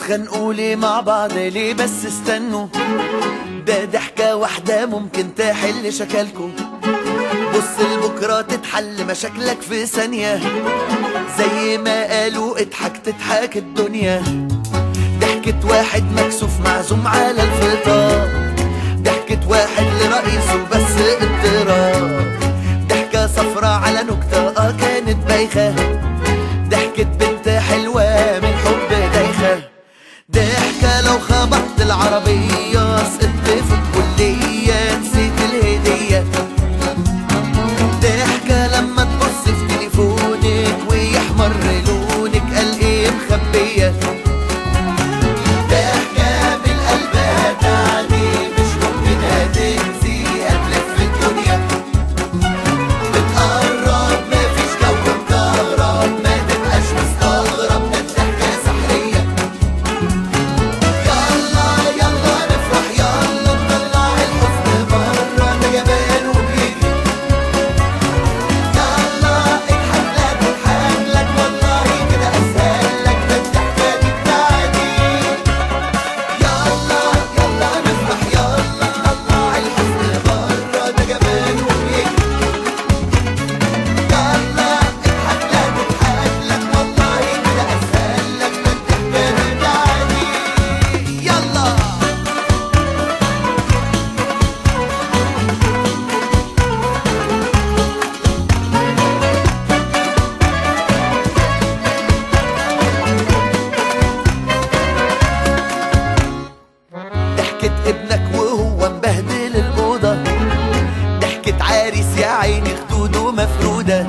بتتخانقوا ليه مع بعض ليه؟ بس استنوا، ده ضحكة واحدة ممكن تحل شكلكوا. بص لبكرة تتحل مشاكلك في ثانية، زي ما قالوا اضحك تضحك الدنيا. ضحكة واحد مكسوف معزوم على الفطار، ضحكة واحد لرئيسه بس اضطراب. ضحكة صفرة على نكتة كانت بايخة، ضحكة بنت حلوة من حب دايخة. ضحكة لو خبطت العربية سقطت في الكلية نسيت الهدية. ضحكة لما تبص في تليفونك ويحمر لونك قال ايه مخبية. ضحكة بالقلب هتعدي مش ممكن هتنسي هتلف الدنيا. بتقرب مفيش جو مكهرب ما تبقاش مستغرب ده الضحكة سحرية. يلا يلا نفرح يلا نطلع الحزن برا ده جبان وبيجري. يلا اضحك لا تضحك لك والله كده اسهل لك ده الضحكة دي بتاعتي. يلا يلا نفرح يلا نطلع الحزن برا ده جبان وبيجري. يلا اضحك لا تضحك لك والله كده اسهل لك ده الضحكة دي بتاعتي. يلا ضحكة ابنك وهو مبهدل الأوضة، ضحكة عريس يا عيني خدوده مفرودة.